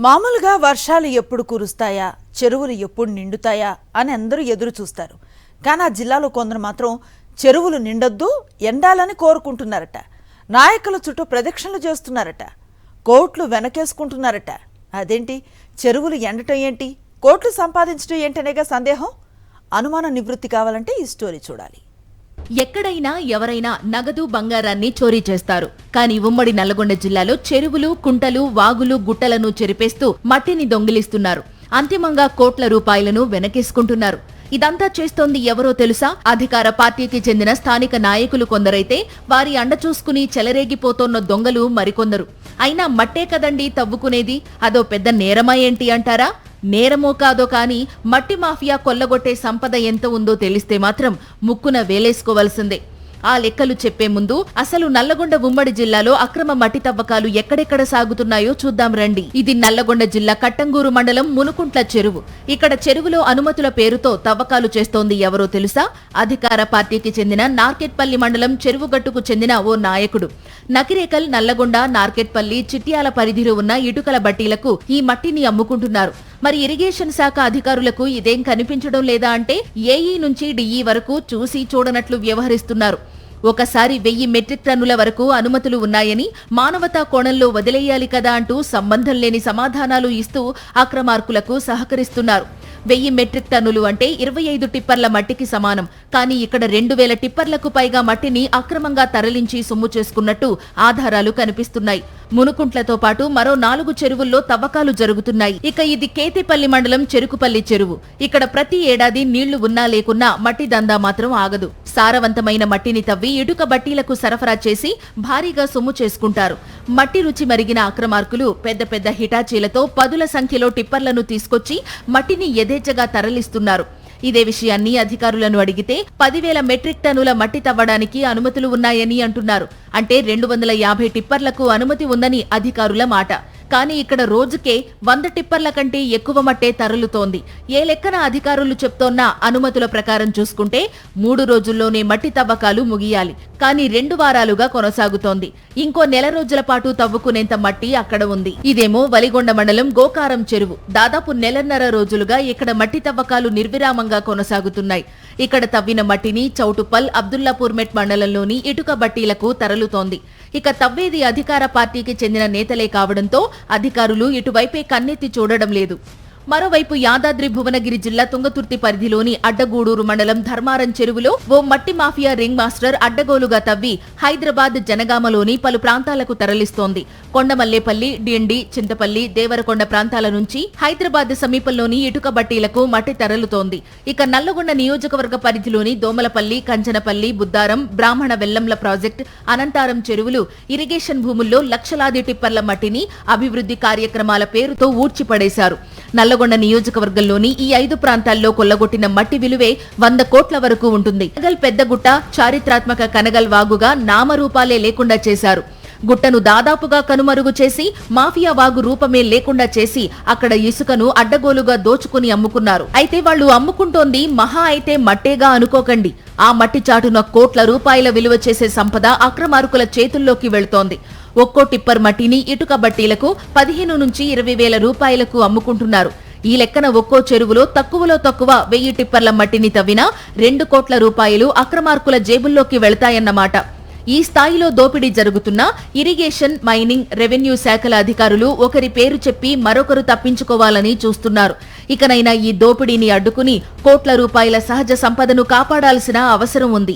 మామూలుగా వర్షాలు ఎప్పుడు కురుస్తాయా, చెరువులు ఎప్పుడు నిండుతాయా అని అందరూ ఎదురు చూస్తారు. కానీ ఆ జిల్లాలో కొందరు మాత్రం చెరువులు నిండొద్దు, ఎండాలని కోరుకుంటున్నారట. నాయకుల చుట్టూ ప్రదక్షిణలు చేస్తున్నారట. కోట్లు వెనకేసుకుంటున్నారట. అదేంటి, చెరువులు ఎండటం ఏంటి, కోట్లు సంపాదించడం ఏంటనేగా సందేహం. అనుమాన నివృత్తి కావాలంటే ఈ స్టోరీ చూడాలి. ఎక్కడైనా ఎవరైనా నగదు బంగారాన్ని చోరీ చేస్తారు. కానీ ఉమ్మడి నల్లగొండ జిల్లాలో చెరువులు, కుంటలు, వాగులు, గుట్టలను చెరిపేస్తూ మట్టిని దొంగిలిస్తున్నారు. అంతిమంగా కోట్ల రూపాయలను వెనకేసుకుంటున్నారు. ఇదంతా చేస్తోంది ఎవరో తెలుసా? అధికార పార్టీకి చెందిన స్థానిక నాయకులు కొందరైతే వారి అండ చూసుకుని చెలరేగిపోతోన్న దొంగలు మరికొందరు. అయినా మట్టే కదండి తవ్వుకునేది, అదో పెద్ద నేరమా ఏంటి అంటారా? నేరమో కాదో కానీ మట్టి మాఫియా కొల్లగొట్టే సంపద ఎంత ఉందో తెలిస్తే మాత్రం ముక్కున వేలేసుకోవాల్సిందే. ఆ లెక్కలు చెప్పే ముందు అసలు నల్లగొండ ఉమ్మడి జిల్లాలో అక్రమ మట్టి తవ్వకాలు ఎక్కడెక్కడ సాగుతున్నాయో చూద్దాం రండి. ఇది నల్లగొండ జిల్లా కట్టంగూరు మండలం మునుకుంట్ల చెరువు. ఇక్కడ చెరువులో అనుమతుల పేరుతో తవ్వకాలు చేస్తోంది ఎవరో తెలుసా? అధికార పార్టీకి చెందిన నార్కెట్పల్లి మండలం చెరువుగట్టుకు చెందిన ఓ నాయకుడు. నకిరేకల్, నల్లగొండ, నార్కెట్పల్లి, చిట్యాల పరిధిలో ఉన్న ఇటుకల బట్టీలకు ఈ మట్టిని అమ్ముకుంటున్నారు. మరి ఇరిగేషన్ శాఖ అధికారులకు ఇదేం కనిపించడం లేదా అంటే ఏఈ నుంచి డిఈ వరకు చూసి చూడనట్లు వ్యవహరిస్తున్నారు. ఒకసారి 1000 మెట్రిక్ టన్నుల వరకు అనుమతులు ఉన్నాయని, మానవతా కోణంలో వదిలేయాలి కదా అంటూ సంబంధం లేని సమాధానాలు ఇస్తూ అక్రమార్కులకు సహకరిస్తున్నారు. 1000 మెట్రిక్ టన్నులు అంటే 25 టిప్పర్ల మట్టికి సమానం. కానీ ఇక్కడ 2000 టిప్పర్లకు పైగా మట్టిని అక్రమంగా తరలించి సొమ్ము చేసుకున్నట్టు ఆధారాలు కనిపిస్తున్నాయి. మునుకుంట్లతో పాటు మరో 4 చెరువుల్లో తవ్వకాలు జరుగుతున్నాయి. ఇక ఇది కేతిపల్లి మండలం చెరుకుపల్లి చెరువు. ఇక్కడ ప్రతి ఏడాది నీళ్లు ఉన్నా లేకున్నా మట్టి దందా మాత్రం ఆగదు. సారవంతమైన మట్టిని తవ్వి ఇటుక బట్టీలకు సరఫరా చేసి భారీగా సొమ్ము చేసుకుంటారు. మట్టి రుచి మరిగిన అక్రమార్కులు పెద్ద పెద్ద హిటాచీలతో పదుల సంఖ్యలో టిప్పర్లను తీసుకొచ్చి మట్టిని యథేచ్ఛగా తరలిస్తున్నారు. ఇదే విషయాన్ని అధికారులను అడిగితే 10,000 మెట్రిక్ టన్నుల మట్టి తవ్వడానికి అనుమతులు ఉన్నాయని అంటున్నారు. అంటే 250 టిప్పర్లకు అనుమతి ఉందని అధికారుల మాట. కానీ ఇక్కడ రోజుకే 100 టిప్పర్ల కంటే ఎక్కువ మట్టే తరలుతోంది. ఏ లెక్కన అధికారులు చెప్తోన్న అనుమతుల ప్రకారం చూసుకుంటే 3 రోజుల్లోనే మట్టి తవ్వకాలు ముగియాలి. కానీ 2 వారాలుగా కొనసాగుతోంది. ఇంకో నెల రోజుల పాటు తవ్వుకునేంత మట్టి అక్కడ ఉంది. ఇదేమో వలిగొండ మండలం గోకారం చెరువు. దాదాపు నెలన్నర రోజులుగా ఇక్కడ మట్టి తవ్వకాలు నిర్విరామంగా కొనసాగుతున్నాయి. ఇక్కడ తవ్విన మట్టిని చౌటుప్పల్, అబ్దుల్లాపూర్మెట్ మండలంలోని ఇటుక బట్టీలకు తరలుతోంది. ఇక తవ్వేది అధికార పార్టీకి చెందిన నేతలే కావడంతో అధికారులు ఇటువైపే కన్నెత్తి చూడడం లేదు. మరోవైపు యాదాద్రి భువనగిరి జిల్లా తుంగతుర్తి పరిధిలోని అడ్డగూడూరు మండలం ధర్మారం చెరువులో ఓ మట్టి మాఫియా రింగ్ మాస్టర్ అడ్డగోలుగా తవ్వి హైదరాబాద్ జనగామలోని పలు ప్రాంతాలకు తరలిస్తోంది. కొండమల్లేపల్లి, డిండి, చింతపల్లి, దేవరకొండ ప్రాంతాల నుంచి హైదరాబాద్ సమీపంలోని ఇటుక బట్టీలకు మట్టి తరలుతోంది. ఇక నల్లగొండ నియోజకవర్గ పరిధిలోని దోమలపల్లి, కంచనపల్లి, బుద్దారం, బ్రాహ్మణ వెల్లంల ప్రాజెక్ట్, అనంతారం చెరువులు ఇరిగేషన్ భూముల్లో లక్షలాది టిప్పర్ల మట్టిని అభివృద్ధి కార్యక్రమాల పేరుతో ఊడ్చిపడేశారు. నల్లగొండ నియోజకవర్గంలోని ఈ 5 ప్రాంతాల్లో కొల్లగొట్టిన మట్టి విలువే 100 కోట్ల వరకు ఉంటుంది. కనగల్ పెద్దగుట్ట చారిత్రాత్మక కనగల్ వాగుగా నామరూపాలే లేకుండా చేశారు. గుట్టను దాదాపుగా కనుమరుగు చేసి మాఫియా వాగు రూపమే లేకుండా చేసి అక్కడ ఇసుకను అడ్డగోలుగా దోచుకుని అమ్ముకున్నారు. అయితే వాళ్లు అమ్ముకుంటోంది మహా అయితే మట్టేగా అనుకోకండి. ఆ మట్టి చాటున కోట్ల రూపాయల విలువ చేసే సంపద అక్రమార్కుల చేతుల్లోకి వెళుతోంది. ఒక్కో టిప్పర్ మట్టిని ఇటుక బట్టీలకు 15 నుంచి 20 వేల రూపాయలకు అమ్ముకుంటున్నారు. ఈ లెక్కన ఒక్కో చెరువులో తక్కువలో తక్కువ 1000 టిప్పర్ల మట్టిని తవ్వినా 2 కోట్ల రూపాయలు అక్రమార్కుల జేబుల్లోకి వెళతాయన్నమాట. ఈ స్థాయిలో దోపిడీ జరుగుతున్నా ఇరిగేషన్, మైనింగ్, రెవెన్యూ శాఖల అధికారులు ఒకరి పేరు చెప్పి మరొకరు తప్పించుకోవాలని చూస్తున్నారు. ఇకనైనా ఈ దోపిడీని అడ్డుకుని కోట్ల రూపాయల సహజ సంపదను కాపాడాల్సిన అవసరం ఉంది.